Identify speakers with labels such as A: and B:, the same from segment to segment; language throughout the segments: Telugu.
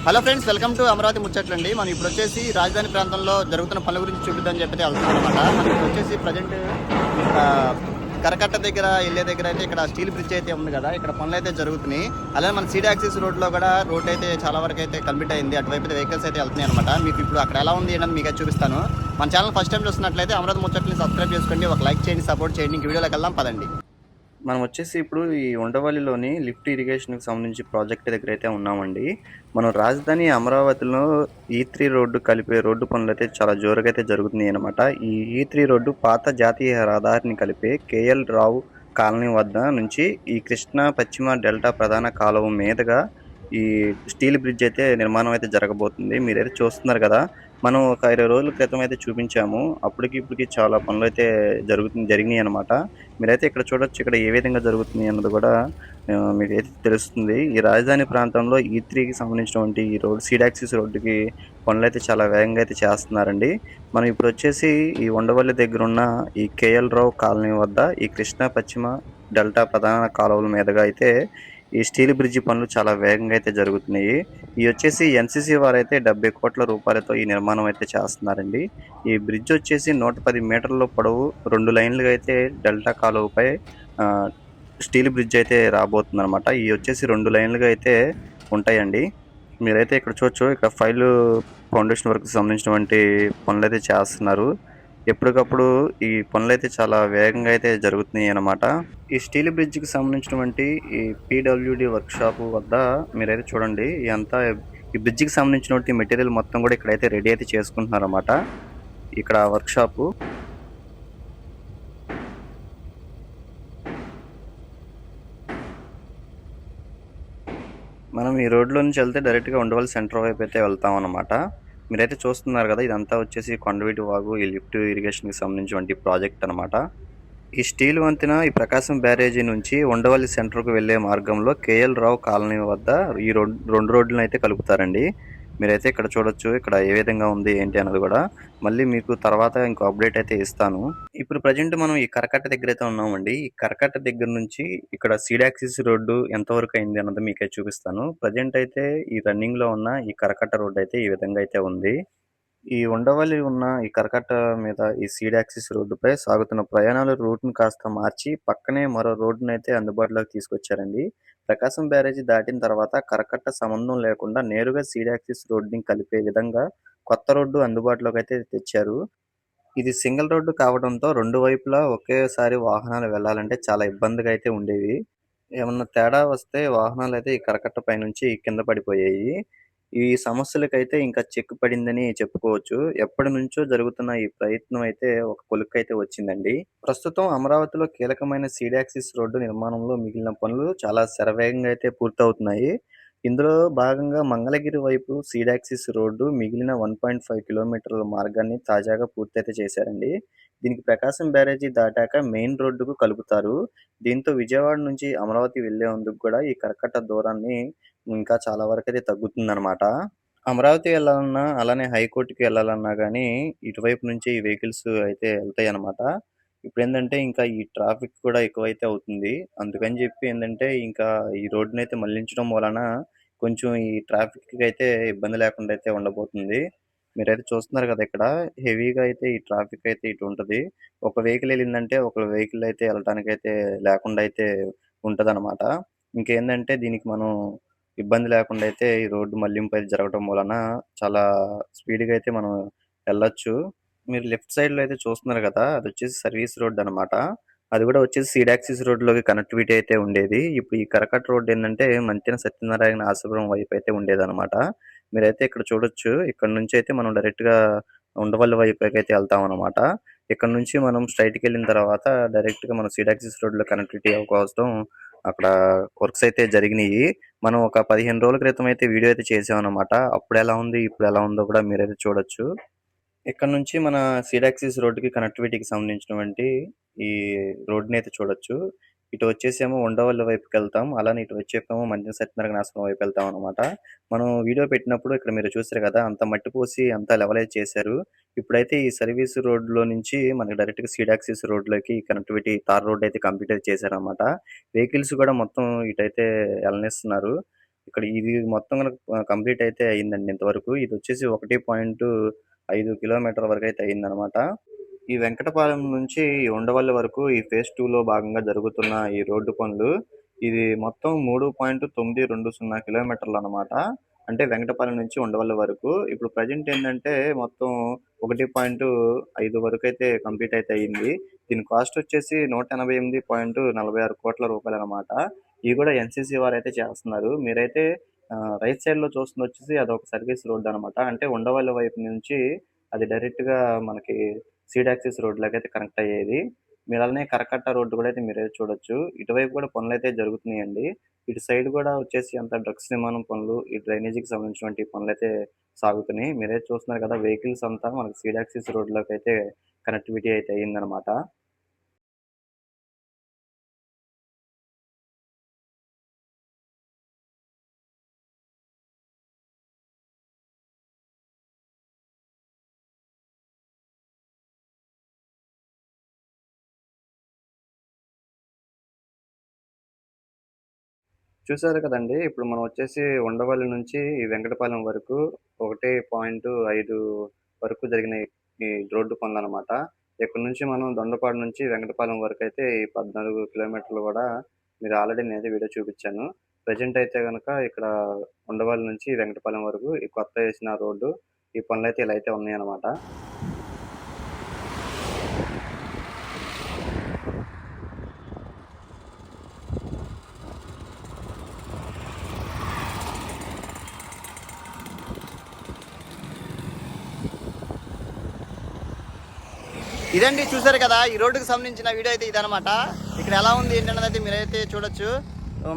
A: Hello friends, welcome to Amaravati ముచ్చట్లండి. మనం ఇప్పుడు వచ్చేసి రాజధాని ప్రాంతంలో జరుగుతున్న పనుల గురించి చూపిద్దని చెప్పి వెళ్తున్నాం అనమాట. మనం ఇప్పుడు వచ్చేసి ప్రజెంట్ కరకట్ట దగ్గర వెళ్ళే దగ్గర అయితే ఇక్కడ స్టీల్ బ్రిడ్జ్ అయితే ఉంది కదా, ఇక్కడ పనులు అయితే జరుగుతున్నాయి. అలాగే మన సీడ్ యాక్సిస్ రోడ్లో కూడా రోడ్ అయితే చాలా వరకు అయితే కంప్లీట్ అయింది. అటువైపు వెహికల్స్ అయితే వెళ్తున్నాయి అనమాట. మీకు ఇప్పుడు అక్కడ ఎలా ఉంది ఏంటని మీకు చూపిస్తాను. మన ఛానల్ ఫస్ట్ టైం చూస్తున్నట్లయితే అమరావతి ముచ్చట్లని సబ్స్క్రైబ్ చేసుకోండి, ఒక లైక్ చేయండి, సపోర్ట్ చేయండి. ఇంక వీడియోలోకి వెళ్దాం పదండి. మనం వచ్చేసి ఇప్పుడు ఈ ఉండవల్లిలోని లిఫ్ట్ ఇరిగేషన్కి సంబంధించి ప్రాజెక్ట్ దగ్గర అయితే ఉన్నామండి. మనం రాజధాని అమరావతిలో E3 రోడ్డు కలిపే రోడ్డు పనులు అయితే చాలా జోరుగా అయితే జరుగుతున్నాయి అనమాట. ఈ E3 రోడ్డు పాత జాతీయ రహదారిని కలిపే కేఎల్ రావు కాలనీ వద్ద నుంచి ఈ కృష్ణా పశ్చిమ డెల్టా ప్రధాన కాలువ మీదుగా ఈ స్టీల్ బ్రిడ్జ్ అయితే నిర్మాణం అయితే జరగబోతుంది. మీరైతే చూస్తున్నారు కదా, మనం ఒక 20 రోజుల క్రితం అయితే చూపించాము. అప్పటికి ఇప్పటికి చాలా పనులు అయితే జరిగినాయి అనమాట. మీరైతే ఇక్కడ చూడొచ్చు, ఇక్కడ ఏ విధంగా జరుగుతుంది అన్నది కూడా మీకైతే తెలుస్తుంది. ఈ రాజధాని ప్రాంతంలో E3కి సంబంధించినటువంటి ఈ రోడ్ సీడ్ యాక్సిస్ రోడ్డుకి పనులు అయితే చాలా వేగంగా అయితే చేస్తున్నారండి. మనం ఇప్పుడు వచ్చేసి ఈ ఉండవల్లి దగ్గర ఉన్న ఈ కేఎల్ రావు కాలనీ వద్ద ఈ కృష్ణా పశ్చిమ డెల్టా ప్రధాన కాలువల మీదుగా అయితే ఈ స్టీల్ బ్రిడ్జి పనులు చాలా వేగంగా అయితే జరుగుతున్నాయి. ఈ వచ్చేసి ఎన్సీసీ వారైతే 70 కోట్ల రూపాయలతో ఈ నిర్మాణం అయితే చేస్తున్నారండి. ఈ బ్రిడ్జ్ వచ్చేసి 110 మీటర్ల పొడవు 2 లైన్లుగా అయితే డెల్టా కాలువపై స్టీల్ బ్రిడ్జ్ అయితే రాబోతుంది అనమాట. ఈ వచ్చేసి 2 లైన్లుగా అయితే ఉంటాయండి. మీరైతే ఇక్కడ చూడొచ్చు, ఇక్కడ ఫౌండేషన్ వర్క్ సంబంధించినటువంటి పనులు అయితే చేస్తున్నారు. ఎప్పటికప్పుడు ఈ పనులు అయితే చాలా వేగంగా అయితే జరుగుతున్నాయి అన్నమాట. ఈ స్టీల్ బ్రిడ్జ్కి సంబంధించినటువంటి ఈ PWD వర్క్ షాప్ వద్ద మీరైతే చూడండి, ఈ బ్రిడ్జికి సంబంధించినటువంటి మెటీరియల్ మొత్తం కూడా ఇక్కడైతే రెడీ అయితే చేసుకుంటున్నారు అన్నమాట. ఇక్కడ వర్క్ షాపు మనం ఈ రోడ్లో నుంచి వెళ్తే డైరెక్ట్గా ఉండవల్లి సెంటర్ వైపు అయితే వెళ్తాం అనమాట. మీరైతే చూస్తున్నారు కదా, ఇదంతా వచ్చేసి కొండవీటి వాగు ఈ లిఫ్ట్ ఇరిగేషన్కి సంబంధించినటువంటి ప్రాజెక్ట్ అనమాట. ఈ స్టీల్ వంతెన ఈ ప్రకాశం బ్యారేజీ నుంచి ఉండవల్లి సెంటర్కు వెళ్లే మార్గంలో కేఎల్ రావు కాలనీ వద్ద ఈ రెండు రోడ్లను అయితే కలుపుతారండి. మీరైతే ఇక్కడ చూడొచ్చు, ఇక్కడ ఏ విధంగా ఉంది ఏంటి అన్నది కూడా మళ్ళీ మీకు తర్వాత ఇంకో అప్డేట్ అయితే ఇస్తాను. ఇప్పుడు ప్రజెంట్ మనం ఈ కరకట్ట దగ్గర అయితే ఉన్నామండి. ఈ కరకట్ట దగ్గర నుంచి ఇక్కడ సీడ్ యాక్సిస్ రోడ్డు ఎంతవరకు అయింది అన్నది మీకే చూపిస్తాను. ప్రజెంట్ అయితే ఈ రన్నింగ్ లో ఉన్న ఈ కరకట్ట రోడ్డు అయితే ఈ విధంగా అయితే ఉంది. ఈ ఉండవల్లి ఉన్న ఈ కరకట్ట మీద ఈ సీడ్ యాక్సిస్ రోడ్డుపై సాగుతున్న ప్రయాణాల రూట్ను కాస్త మార్చి పక్కనే మరో రోడ్డును అయితే అందుబాటులోకి తీసుకొచ్చారండి. ప్రకాశం బ్యారేజీ దాటిన తర్వాత కరకట్ట సంబంధం లేకుండా నేరుగా సీడ్ యాక్సిస్ రోడ్డుని కలిపే విధంగా కొత్త రోడ్డు అందుబాటులోకి అయితే తెచ్చారు. ఇది సింగిల్ రోడ్డు కావడంతో రెండు వైపులా ఒకేసారి వాహనాలు వెళ్ళాలంటే చాలా ఇబ్బందిగా అయితే ఉండేవి. ఏమన్నా తేడా వస్తే వాహనాలు అయితే ఈ కరకట్ట పై నుంచి కింద పడిపోయాయి. ఈ సమస్యలకైతే ఇంకా చెక్ పడిందని చెప్పుకోవచ్చు. ఎప్పటి నుంచో జరుగుతున్న ఈ ప్రయత్నం అయితే ఒక కొలిక్కైతే వచ్చిందండి. ప్రస్తుతం అమరావతిలో కీలకమైన సీడ్ యాక్సిస్ రోడ్డు నిర్మాణంలో మిగిలిన పనులు చాలా శరవేగంగా అయితే పూర్తవుతున్నాయి. ఇందులో భాగంగా మంగళగిరి వైపు సీడ్ యాక్సిస్ రోడ్డు మిగిలిన 1.5 కిలోమీటర్ల మార్గాన్ని తాజాగా పూర్తయితే చేశారండి. దీనికి ప్రకాశం బ్యారేజీ దాటాక మెయిన్ రోడ్డుకు కలుపుతారు. దీంతో విజయవాడ నుంచి అమరావతి వెళ్లేందుకు కూడా ఈ కరకట్ట దూరాన్ని ఇంకా చాలా వరకు అయితే తగ్గుతుందన్నమాట. అమరావతి వెళ్ళాలన్నా అలానే హైకోర్టుకి వెళ్ళాలన్నా కానీ ఇటువైపు నుంచి ఈ వెహికల్స్ అయితే వెళ్తాయి అన్నమాట. ఇప్పుడు ఏంటంటే ఇంకా ఈ ట్రాఫిక్ కూడా ఎక్కువైతే అవుతుంది. అందుకని చెప్పి ఏంటంటే ఇంకా ఈ రోడ్డుని అయితే మళ్లించడం వలన కొంచెం ఈ ట్రాఫిక్ అయితే ఇబ్బంది లేకుండా అయితే ఉండబోతుంది. మీరైతే చూస్తున్నారు కదా, ఇక్కడ హెవీగా అయితే ఈ ట్రాఫిక్ అయితే ఇటు ఉంటుంది. ఒక వెహికల్ వెళ్ళిందంటే ఒక వెహికల్ అయితే వెళ్ళటానికి అయితే లేకుండా అయితే ఉంటదన్నమాట. ఇంకేందంటే దీనికి మనం ఇబ్బంది లేకుండా అయితే ఈ రోడ్డు మళ్లింపు అయితే జరగడం వలన చాలా స్పీడ్గా అయితే మనం వెళ్ళొచ్చు. మీరు లెఫ్ట్ సైడ్ లో అయితే చూస్తున్నారు కదా, అది వచ్చేసి సర్వీస్ రోడ్ అనమాట. అది కూడా వచ్చేసి సీడ్ యాక్సిస్ రోడ్ లోకి కనెక్టివిటీ అయితే ఉండేది. ఇప్పుడు ఈ కరకట్ట రోడ్ ఏంటంటే మంతెన సత్యనారాయణ ఆశ్రమం వైపు అయితే ఉండేది అనమాట. మీరైతే ఇక్కడ చూడొచ్చు, ఇక్కడ నుంచి అయితే మనం డైరెక్ట్ గా ఉండవల్లి వైపు అయితే వెళ్తాం అనమాట. ఇక్కడ నుంచి మనం స్ట్రైట్ కి వెళ్ళిన తర్వాత డైరెక్ట్ గా మనం సీడ్ యాక్సిస్ రోడ్ లో కనెక్టివిటీ కోసం అక్కడ వర్క్స్ అయితే జరిగినాయి. మనం ఒక 15 రోజుల క్రితం అయితే వీడియో అయితే చేసాం అనమాట. అప్పుడు ఎలా ఉంది ఇప్పుడు ఎలా ఉందో కూడా మీరైతే చూడొచ్చు. ఇక్కడ నుంచి మన సీడ్ యాక్సిస్ రోడ్డుకి కనెక్టివిటీకి సంబంధించినటువంటి ఈ రోడ్డుని అయితే చూడొచ్చు. ఇటు వచ్చేసేమో ఉండవల్లి వైపుకి వెళ్తాం, అలానే ఇటు వచ్చేమో మంచిన సత్యనారాయణ ఆశ్రమం వైపు వెళ్తాం అనమాట. మనం వీడియో పెట్టినప్పుడు ఇక్కడ మీరు చూసారు కదా, అంత మట్టి పోసి అంతా లెవలైజ్ చేశారు. ఇప్పుడైతే ఈ సర్వీస్ రోడ్లో నుంచి మనకి డైరెక్ట్ గా సీడ్ యాక్సిస్ రోడ్లోకి కనెక్టివిటీ తార్ రోడ్ అయితే కంప్లీట్ అయితే చేశారనమాట. వెహికల్స్ కూడా మొత్తం ఇటైతే వెళ్ళనిస్తున్నారు. ఇక్కడ ఇది మొత్తం గనక కంప్లీట్ అయితే అయిందండి ఇంతవరకు. ఇది వచ్చేసి 1.5 కిలోమీటర్ల వరకు అయితే అయిందనమాట. ఈ వెంకటపాలెం నుంచి ఈ ఉండవల్లి వరకు ఈ ఫేజ్ 2లో భాగంగా జరుగుతున్న ఈ రోడ్డు పనులు ఇది మొత్తం 3.920 కిలోమీటర్లు అనమాట. అంటే వెంకటపాలెం నుంచి ఉండవల్లి వరకు. ఇప్పుడు ప్రజెంట్ ఏంటంటే మొత్తం 1.5 వరకు అయితే కంప్లీట్ అయితే అయింది. దీని కాస్ట్ వచ్చేసి 188.46 కోట్ల రూపాయలు అనమాట. ఇవి కూడా ఎన్సీసీ వారు అయితే చేస్తున్నారు. మీరైతే రైట్ సైడ్ లో చూస్తుంది వచ్చేసి అదొక సర్వీస్ రోడ్ అనమాట. అంటే ఉండవల్లి వైపు నుంచి అది డైరెక్ట్ గా మనకి సీడ్ యాక్సిస్ రోడ్ లాగా అయితే కనెక్ట్ అయ్యేది. మీరు అలానే కరకట్ట రోడ్డు కూడా అయితే మీరైతే చూడొచ్చు. ఇటువైపు కూడా పనులు అయితే జరుగుతున్నాయండి. ఇటు సైడ్ కూడా వచ్చేసి అంత డ్రగ్స్ నిర్మాణం పనులు, ఈ డ్రైనేజీకి సంబంధించినటువంటి పనులు అయితే సాగుతున్నాయి. మీరైతే చూస్తున్నారు కదా, వెహికల్స్ అంతా మనకి సీడ్ యాక్సిస్ రోడ్లోకి అయితే కనెక్టివిటీ అయితే అయ్యిందనమాట. చూసారు కదండీ! ఇప్పుడు మనం వచ్చేసి ఉండవల్లి నుంచి ఈ వెంకటపాలెం వరకు 1.5 వరకు జరిగిన ఈ రోడ్డు పనులనమాట. ఇక్కడి నుంచి మనం దొండపాడు నుంచి వెంకటపాలెం వరకైతే ఈ 14 కిలోమీటర్లు గూడా మీరు ఆల్రెడీ నేనైతే వీడియో చూపిచ్చాను. ప్రెజెంట్ అయితే గనక ఇక్కడ ఉండవల్లి నుంచి వెంకటపాలెం వరకు ఈ కొత్త ఏసిన రోడ్డు, ఈ పనులైతే ఇలా అయితే ఉన్నాయన్నమాట.
B: ఇదండి, చూసారు కదా ఈ రోడ్డుకి సంబంధించిన వీడియో అయితే ఇదనమాట. ఇక్కడ ఎలా ఉంది ఏంటన్నది అయితే మీరైతే చూడొచ్చు.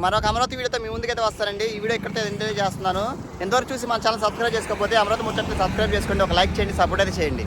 B: మరొక అమరావతి వీడియోతో మీ ముందుకైతే వస్తారండి. ఈ వీడియో ఇక్కడైతే ఎంజాయ్ చేస్తున్నాను. ఎంతవరకు చూసి మన ఛానల్ సబ్స్క్రైబ్ చేసుకోకపోతే అమరావతి ముచ్చట్లు సబ్స్క్రైబ్ చేసుకోండి, ఒక లైక్ చేయండి, సపోర్ట్ అయితే చేయండి.